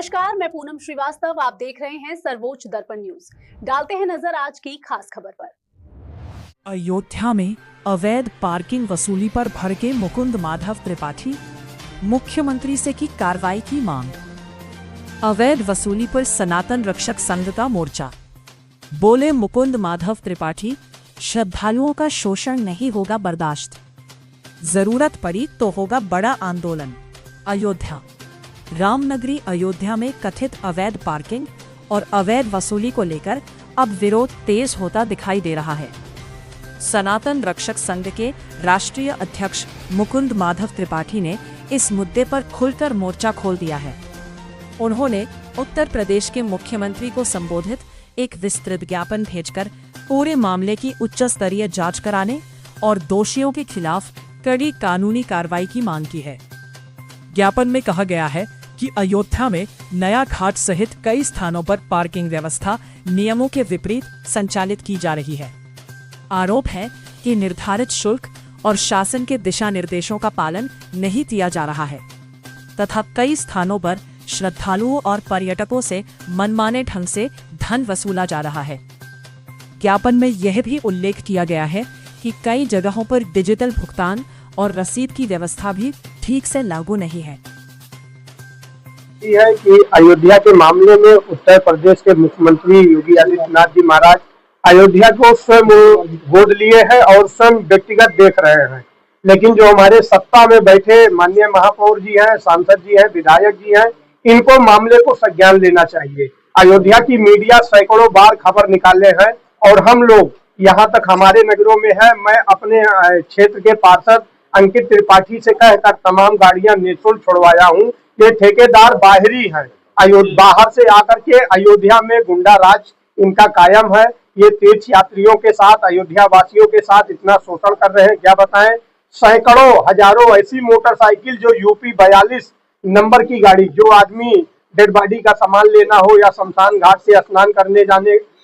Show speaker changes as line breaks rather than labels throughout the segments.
नमस्कार, मैं पूनम श्रीवास्तव। आप देख रहे हैं सर्वोच्च दर्पण न्यूज। डालते हैं नजर आज की खास खबर पर।
अयोध्या में अवैध पार्किंग वसूली पर भड़के मुकुंद माधव त्रिपाठी, मुख्यमंत्री से की कार्रवाई की मांग। अवैध वसूली पर सनातन रक्षक संघ का मोर्चा। बोले मुकुंद माधव त्रिपाठी, श्रद्धालुओं का शोषण नहीं होगा बर्दाश्त, जरूरत पड़ी तो होगा बड़ा आंदोलन। अयोध्या रामनगरी अयोध्या में कथित अवैध पार्किंग और अवैध वसूली को लेकर अब विरोध तेज होता दिखाई दे रहा है। सनातन रक्षक संघ के राष्ट्रीय अध्यक्ष मुकुंद माधव त्रिपाठी ने इस मुद्दे पर खुलकर मोर्चा खोल दिया है। उन्होंने उत्तर प्रदेश के मुख्यमंत्री को संबोधित एक विस्तृत ज्ञापन भेजकर पूरे मामले की उच्च स्तरीय जांच कराने और दोषियों के खिलाफ कड़ी कानूनी कार्रवाई की मांग की है। ज्ञापन में कहा गया है कि अयोध्या में नया घाट सहित कई स्थानों पर पार्किंग व्यवस्था नियमों के विपरीत संचालित की जा रही है। आरोप है कि निर्धारित शुल्क और शासन के दिशा निर्देशों का पालन नहीं किया जा रहा है तथा कई स्थानों पर श्रद्धालुओं और पर्यटकों से मनमाने ढंग से धन वसूला जा रहा है। ज्ञापन में यह भी उल्लेख किया गया है कि कई जगहों पर डिजिटल भुगतान और रसीद की व्यवस्था भी ठीक से लागू नहीं है।
है कि अयोध्या के मामले में उत्तर प्रदेश के मुख्यमंत्री योगी आदित्यनाथ जी महाराज अयोध्या को स्वयं गोद लिए हैं और स्वयं व्यक्तिगत देख रहे हैं, लेकिन जो हमारे सत्ता में बैठे माननीय महापौर जी हैं, सांसद जी हैं, विधायक जी हैं, इनको मामले को संज्ञान लेना चाहिए। अयोध्या की मीडिया सैकड़ों बार खबर निकाले हैं और हम लोग यहाँ तक हमारे नगरों में है, मैं अपने क्षेत्र के पार्षद अंकित त्रिपाठी से कहकर तमाम गाड़ियां निःशुल्क छुड़वाया हूँ। ये ठेकेदार बाहरी हैं, बाहर से आकर के अयोध्या में गुंडा राज इनका कायम है। ये तीर्थ यात्रियों के साथ, अयोध्या वासियों के साथ इतना शोषण कर रहे हैं, क्या बताएं। सैकड़ों हजारों ऐसी मोटरसाइकिल जो यूपी 42 नंबर की गाड़ी, जो आदमी डेड बॉडी का सामान लेना हो या शमशान घाट से स्नान करने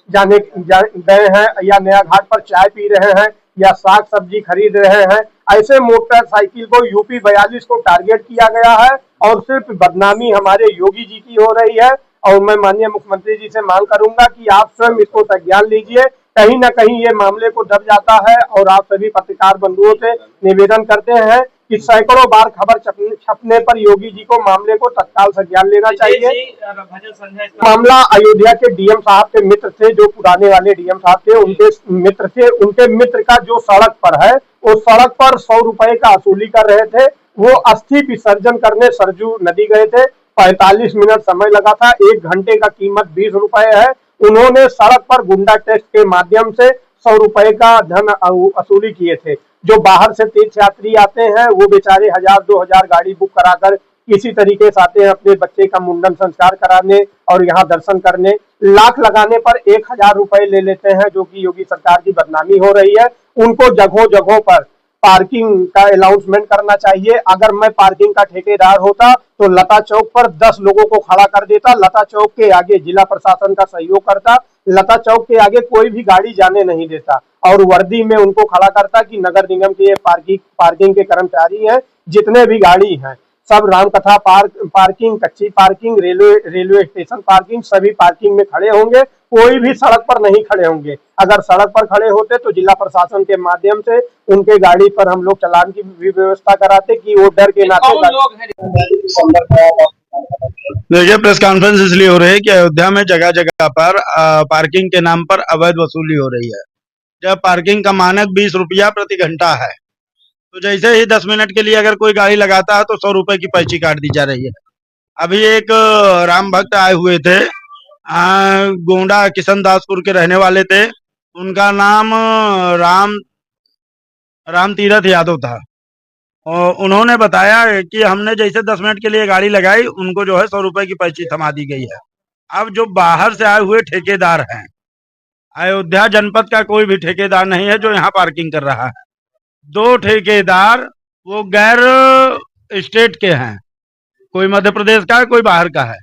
जाने गए हैं या नया घाट पर चाय पी रहे हैं या साग सब्जी खरीद रहे हैं, ऐसे मोटरसाइकिल को यूपी 42 को टारगेट किया गया है और सिर्फ बदनामी हमारे योगी जी की हो रही है। और मैं माननीय मुख्यमंत्री जी से मांग करूंगा कि आप स्वयं इसको संज्ञान लीजिए। कहीं ना कहीं ये मामले को दब जाता है और आप सभी पत्रकार बंधुओं से निवेदन करते हैं कि सैकड़ों बार खबर छपने पर योगी जी को मामले को तत्काल संज्ञान लेना चाहिए। मामला अयोध्या के डीएम साहब के मित्र थे, जो पुराने वाले डीएम साहब थे, उनके मित्र थे। उनके मित्र का जो सड़क पर है, उस सड़क पर 100 रुपए का वसूली कर रहे थे। वो अस्थि विसर्जन करने सरजू नदी गए थे। 45 मिनट समय लगा था। 1 घंटे का कीमत 20 रुपए है। उन्होंने सड़क पर गुंडा टैक्स के माध्यम से 100 रुपए का धन वसूली किए थे। जो बाहर से तीर्थ यात्री आते हैं, वो बेचारे 1000-2000 गाड़ी बुक कराकर किसी तरीके से आते हैं अपने बच्चे का मुंडन संस्कार कराने और यहाँ दर्शन करने। लाख लगाने पर 1000 रुपए ले लेते हैं, जो कि योगी सरकार की बदनामी हो रही है। उनको जगहों जगहों पर पार्किंग का अनाउंसमेंट करना चाहिए। अगर मैं पार्किंग का ठेकेदार होता तो लता चौक पर 10 लोगों को खड़ा कर देता, लता चौक के आगे जिला प्रशासन का सहयोग करता, लता चौक के आगे कोई भी गाड़ी जाने नहीं देता और वर्दी में उनको खड़ा करता कि नगर निगम के पार्किंग के कर्मचारी हैं, जितने भी गाड़ी हैं सब रामकथा पार्किंग, कच्ची पार्किंग, रेलवे स्टेशन पार्किंग, सभी पार्किंग में खड़े होंगे। कोई भी सड़क पर नहीं खड़े होंगे। अगर सड़क पर खड़े होते तो जिला प्रशासन के माध्यम से उनके गाड़ी पर हम लोग चालान की भी व्यवस्था कराते कि वो डर के नाते।
देखिए, प्रेस कॉन्फ्रेंस इसलिए हो रही है कि अयोध्या में जगह जगह पर पार्किंग के नाम पर अवैध वसूली हो रही है। जब पार्किंग का मानक 20 रुपया प्रति घंटा है, तो जैसे ही 10 मिनट के लिए अगर कोई गाड़ी लगाता है तो 100 रुपए की पर्ची काट दी जा रही है। अभी एक राम भक्त आए हुए थे, गोंडा किशनदासपुर के रहने वाले थे। उनका नाम राम तीरथ यादव था। और उन्होंने बताया कि हमने जैसे 10 मिनट के लिए गाड़ी लगाई, उनको जो है 100 रुपए की पर्ची थमा दी गई है। अब जो बाहर से आए हुए ठेकेदार हैं, अयोध्या जनपद का कोई भी ठेकेदार नहीं है जो यहाँ पार्किंग कर रहा है। 2 ठेकेदार वो गैर स्टेट के हैं, कोई मध्य प्रदेश का है, कोई बाहर का है।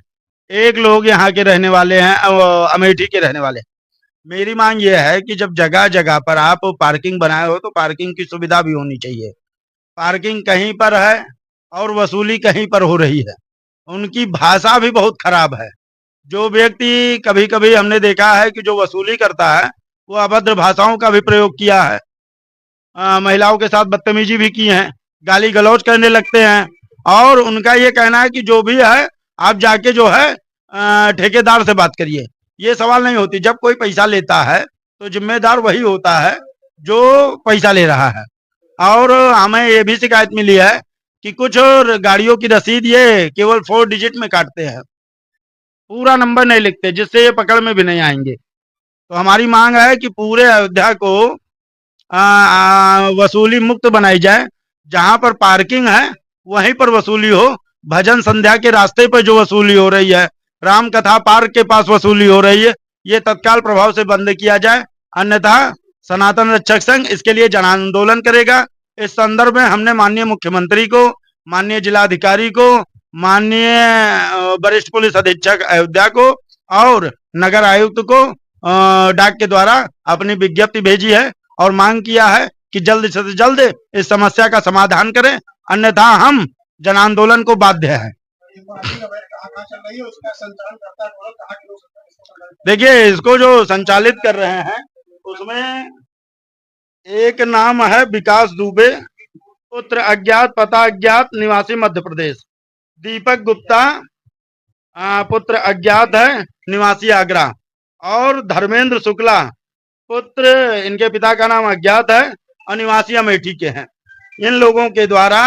एक लोग यहाँ के रहने वाले हैं, अमेठी के रहने वाले। मेरी मांग ये है कि जब जगह जगह पर आप पार्किंग बनाए हो तो पार्किंग की सुविधा भी होनी चाहिए। पार्किंग कहीं पर है और वसूली कहीं पर हो रही है। उनकी भाषा भी बहुत खराब है। जो व्यक्ति कभी कभी हमने देखा है कि जो वसूली करता है वो अभद्र भाषाओं का भी प्रयोग किया है, महिलाओं के साथ बदतमीजी भी की है, गाली गलौज करने लगते हैं। और उनका ये कहना है कि जो भी है आप जाके जो है ठेकेदार से बात करिए। ये सवाल नहीं होती। जब कोई पैसा लेता है तो जिम्मेदार वही होता है जो पैसा ले रहा है। और हमें ये भी शिकायत मिली है कि कुछ गाड़ियों की रसीद ये केवल 4 डिजिट में काटते हैं, पूरा नंबर नहीं लिखते, जिससे ये पकड़ में भी नहीं आएंगे। तो हमारी मांग है कि पूरे अयोध्या को वसूली मुक्त बनाई जाए। जहां पर पार्किंग है वहीं पर वसूली हो। भजन संध्या के रास्ते पर जो वसूली हो रही है, राम कथा पार्क के पास वसूली हो रही है, ये तत्काल प्रभाव से बंद किया जाए, अन्यथा सनातन रक्षक संघ इसके लिए जन आंदोलन करेगा। इस संदर्भ में हमने माननीय मुख्यमंत्री को, माननीय जिलाधिकारी को, माननीय वरिष्ठ पुलिस अधीक्षक अयोध्या को और नगर आयुक्त को डाक के द्वारा अपनी विज्ञप्ति भेजी है और मांग किया है कि जल्द से जल्द इस समस्या का समाधान करें, अन्यथा हम जन आंदोलन को बाध्य है। देखिए, इसको जो संचालित कर रहे हैं उसमें एक नाम है विकास दुबे, पुत्र अज्ञात, पता अज्ञात, निवासी मध्य प्रदेश। दीपक गुप्ता पुत्र अज्ञात है, निवासी आगरा। और धर्मेंद्र शुक्ला पुत्र, इनके पिता का नाम अज्ञात है और निवासी अमेठी के हैं। इन लोगों के द्वारा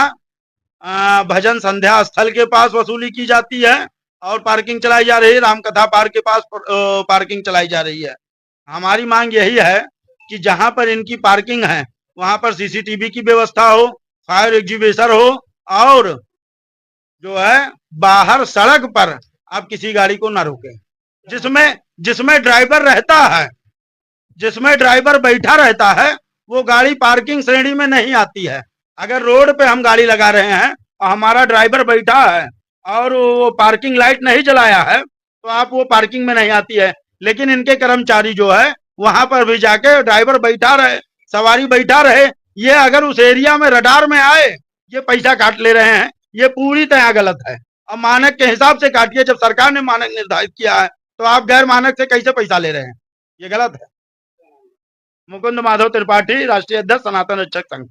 भजन संध्या स्थल के पास वसूली की जाती है और पार्किंग चलाई जा रही है। रामकथा पार्क के पास पार्किंग चलाई जा रही है। हमारी मांग यही है कि जहां पर इनकी पार्किंग है वहां पर सीसीटीवी की व्यवस्था हो, फायर एग्जीबिशन हो और जो है बाहर सड़क पर आप किसी गाड़ी को ना रोकें। जिसमें ड्राइवर रहता है, जिसमें ड्राइवर बैठा रहता है, वो गाड़ी पार्किंग श्रेणी में नहीं आती है। अगर रोड पे हम गाड़ी लगा रहे हैं और हमारा ड्राइवर बैठा है और वो पार्किंग लाइट नहीं जलाया है तो आप वो पार्किंग में नहीं आती है। लेकिन इनके कर्मचारी जो है वहां पर भी जाके ड्राइवर बैठा रहे, सवारी बैठा रहे, ये अगर उस एरिया में रडार में आए ये पैसा काट ले रहे हैं। ये पूरी तरह गलत है। अब मानक के हिसाब से काटिए। जब सरकार ने मानक निर्धारित किया है तो आप गैर मानक से कैसे पैसा ले रहे हैं? ये गलत है। मुकुंद माधव त्रिपाठी, राष्ट्रीय अध्यक्ष सनातन रक्षक संघ।